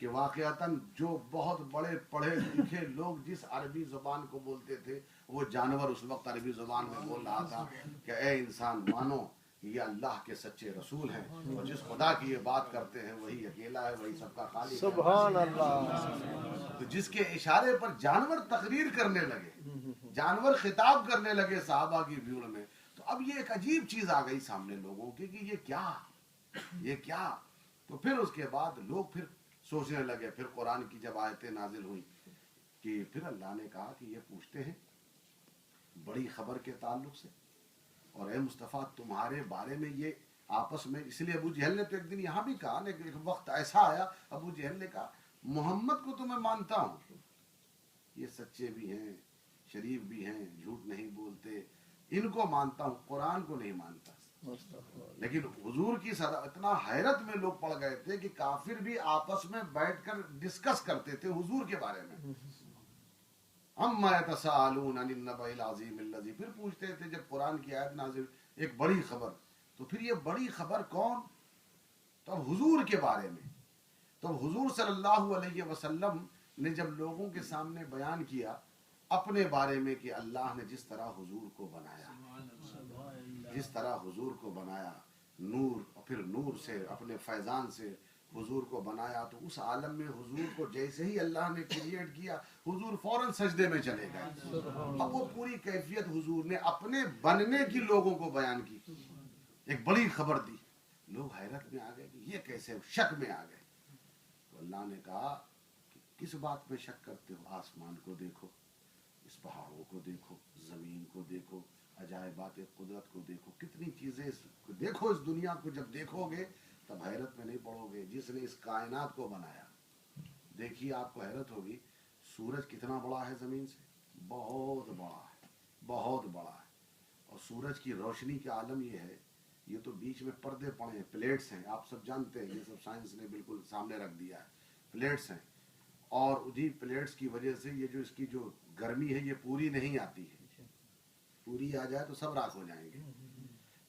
کہ واقعتاً جو بہت بڑے پڑھے لکھے لوگ جس عربی زبان کو بولتے تھے وہ جانور اس وقت عربی زبان میں بول رہا تھا کہ اے انسان مانو یہ اللہ کے سچے رسول ہیں، اور جس خدا کی یہ بات کرتے ہیں وہی اکیلا ہے، وہی سب کا خالق ہے۔ سبحان اللہ۔ تو جس کے اشارے پر جانور تقریر کرنے لگے، جانور خطاب کرنے لگے صحابہ کی بھیڑ میں، تو اب یہ ایک عجیب چیز آ گئی سامنے لوگوں کی کہ یہ کیا۔ تو پھر اس کے بعد لوگ پھر سوچنے لگے، پھر قرآن کی جب آیتیں نازل ہوئی کہ پھر اللہ نے کہا کہ یہ پوچھتے ہیں بڑی خبر کے تعلق سے، اور اے مصطفیٰ تمہارے بارے میں یہ آپس میں، اس لیے ابو جہل نے تو ایک دن یہاں بھی کہا نا، ایک وقت ایسا آیا ابو جہل نے کہا محمد کو تو میں مانتا ہوں، یہ سچے بھی ہیں، شریف بھی ہیں، جھوٹ نہیں بولتے، ان کو مانتا ہوں، قرآن کو نہیں مانتا۔ لیکن حضور کی صدا اتنا حیرت میں لوگ پڑ گئے تھے کہ کافر بھی آپس میں بیٹھ کر ڈسکس کرتے تھے حضور کے بارے میں، اما یتساءلون عن النبأ العظیم الذی، پھر پوچھتے تھے جب قرآن کی آیت نازل ایک بڑی خبر، تو پھر یہ بڑی خبر کون؟ تو اب حضور کے بارے میں، تو حضور صلی اللہ علیہ وسلم نے جب لوگوں کے سامنے بیان کیا اپنے بارے میں کہ اللہ نے جس طرح حضور کو بنایا، جس طرح حضور کو بنایا، نور، اور پھر نور سے اپنے فیضان سے حضور کو بنایا، تو اس عالم میں حضور کو جیسے ہی اللہ نے کریٹ کیا حضور فوراً سجدے میں چلے گئے۔ اب وہ پوری کیفیت حضور نے اپنے بننے کی لوگوں کو بیان کی، ایک بڑی خبر دی، لوگ حیرت میں آ گئے کہ یہ کیسے، شک میں آ گئے۔ تو اللہ نے کہا کہ کس بات میں شک کرتے ہو؟ آسمان کو دیکھو، اس پہاڑوں کو دیکھو، زمین کو دیکھو، عجائبات قدرت کو دیکھو، کتنی چیزیں دیکھو، اس دنیا کو جب دیکھو گے تب حیرت میں نہیں پڑو گے۔ جس نے اس کائنات کو بنایا، دیکھیے آپ کو حیرت ہوگی، سورج کتنا بڑا ہے زمین سے، بہت بڑا ہے، بہت بڑا ہے، اور سورج کی روشنی کا عالم یہ ہے، یہ تو بیچ میں پردے پڑے ہیں، پلیٹس ہیں، آپ سب جانتے ہیں، یہ سب سائنس نے بالکل سامنے رکھ دیا ہے، پلیٹس ہیں، اور انہی پلیٹس کی وجہ سے یہ جو اس کی جو گرمی ہے یہ پوری نہیں آتی ہے، پوری آ جائے تو سب راکھ ہو جائیں گے،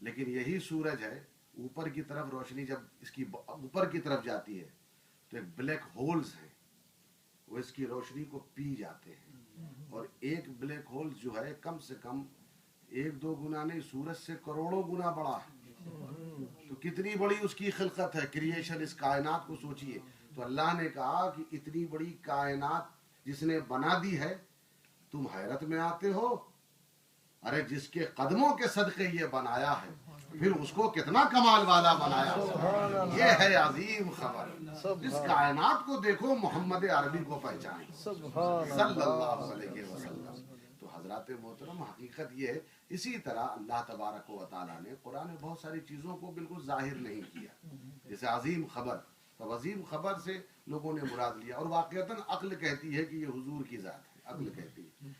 لیکن یہی سورج ہے، اوپر کی طرف روشنی جب اس کی اوپر کی طرف جاتی ہے تو ایک بلیک ہولز ہیں، وہ اس کی روشنی کو پی جاتے ہیں، اور ایک بلیک ہول جو ہے کم سے کم 1-2 گنا نہیں، سورج سے کروڑوں گنا بڑا ہے، تو کتنی بڑی اس کی خلقت ہے، کریشن، اس کائنات کو سوچئے۔ تو اللہ نے کہا کہ اتنی بڑی کائنات جس نے بنا دی ہے تم حیرت میں آتے ہو؟ ارے جس کے قدموں کے صدقے یہ بنایا ہے پھر اس کو کتنا کمال والا بنایا، یہ ہے عظیم خبر۔ اس کائنات کو دیکھو، محمد عربی کو پہچانیں صلی اللہ علیہ وسلم۔ تو حضرات محترم، حقیقت یہ ہے، اسی طرح اللہ تبارک و تعالیٰ نے قرآن میں بہت ساری چیزوں کو بالکل ظاہر نہیں کیا، جیسے عظیم خبر، تو عظیم خبر سے لوگوں نے مراد لیا، اور واقعتاً عقل کہتی ہے کہ یہ حضور کی ذات ہے، عقل کہتی ہے۔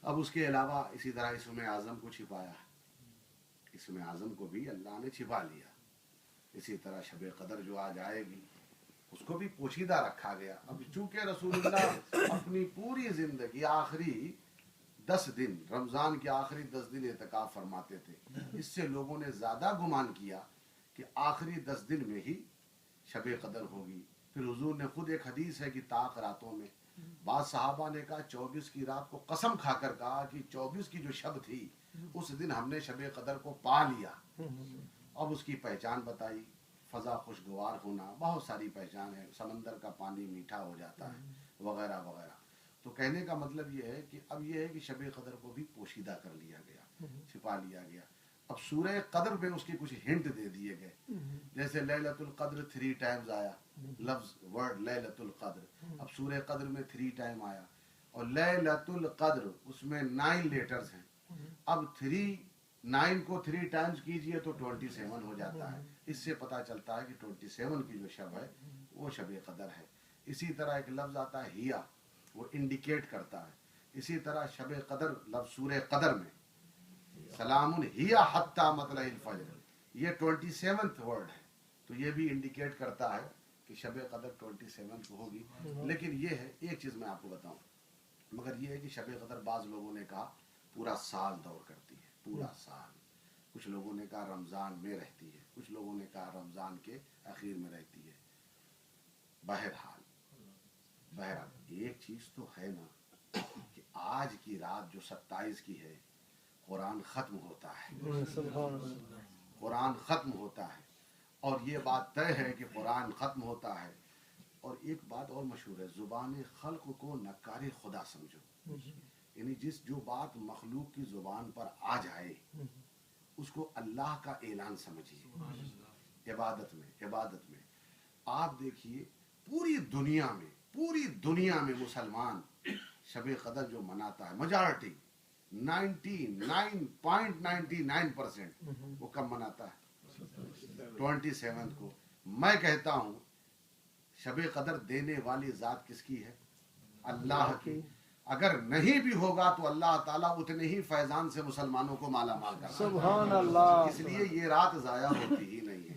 اب اس کے علاوہ اسی طرح اسم اعظم کو چھپایا، اسم اعظم کو بھی اللہ نے چھپا لیا، اسی طرح شب قدر جو آج آئے گی اس کو بھی پوشیدہ رکھا گیا۔ اب چونکہ رسول اللہ اپنی پوری زندگی آخری 10 دن، رمضان کے آخری 10 دن اعتکاف فرماتے تھے، اس سے لوگوں نے زیادہ گمان کیا کہ آخری 10 دن میں ہی شب قدر ہوگی۔ پھر حضور نے خود، ایک حدیث ہے کہ طاق راتوں میں، بعض صحابہ نے کہا 24 کی رات کو قسم کھا کر کہا کہ 24 کی جو شب تھی اس دن ہم نے شب قدر کو پا لیا۔ اب اس کی پہچان بتائی، فضا خوشگوار ہونا، بہت ساری پہچان ہے، سمندر کا پانی میٹھا ہو جاتا ہے، وغیرہ وغیرہ۔ تو کہنے کا مطلب یہ ہے کہ اب یہ ہے کہ شب قدر کو بھی پوشیدہ کر لیا گیا، چھپا لیا گیا۔ اب سورہ قدر میں اس کی کچھ ہنٹ دے دیے گئے، جیسے لیلۃ القدر 3 ٹائمز آیا، لفظ ورڈ لیلۃ القدر، اب سورہ قدر میں 3 ٹائم آیا، اور لیلۃ القدر اس میں 9 لیٹرز ہیں، اب 9 کو 3 ٹائمز کیجئے تو 27 ہو جاتا ہے، اس سے پتہ چلتا ہے کہ 27 کی جو شب ہے وہ شب قدر ہے۔ اسی طرح ایک لفظ آتا ہے ہیا، وہ انڈیکیٹ کرتا ہے، اسی طرح شب قدر لفظ سورہ قدر میں سلام ہی حتی مطلع الفجر، یہ 27th ورڈ ہے، تو یہ بھی انڈیکیٹ کرتا ہے کہ شب قدر 27 کو ہوگی۔ لیکن یہ ہے، ایک چیز میں آپ کو بتاؤں، مگر یہ ہے کہ شب قدر بعض لوگوں نے کہا پورا سال دور کرتی ہے، پورا سال، کچھ لوگوں نے کہا رمضان میں رہتی ہے، کچھ لوگوں نے کہا رمضان کے اخیر میں رہتی ہے۔ بہرحال بہرحال ایک چیز تو ہے نا کہ آج کی رات جو 27 کی ہے قرآن ختم ہوتا ہے، سبحان اللہ، قرآن ختم ہوتا ہے، اور یہ بات طے ہے کہ قرآن ختم ہوتا ہے۔ اور ایک بات اور مشہور ہے، زبان خلق کو نکار خدا سمجھو، یعنی جو بات مخلوق کی زبان پر آ جائے اس کو اللہ کا اعلان سمجھیے۔ عبادت میں آپ دیکھیے پوری دنیا میں مسلمان شب قدر جو مناتا ہے، میجارٹی 99.99% وہ کب مناتا ہے؟ 27 کو۔ میں کہتا ہوں شب قدر دینے والی ذات کس کی ہے؟ اللہ کی۔ اگر نہیں بھی ہوگا تو اللہ تعالیٰ اتنے ہی فیضان سے مسلمانوں کو مالا مال کرتا ہے، سبحان اللہ، اس لیے یہ رات ضائع ہوتی ہی نہیں ہے۔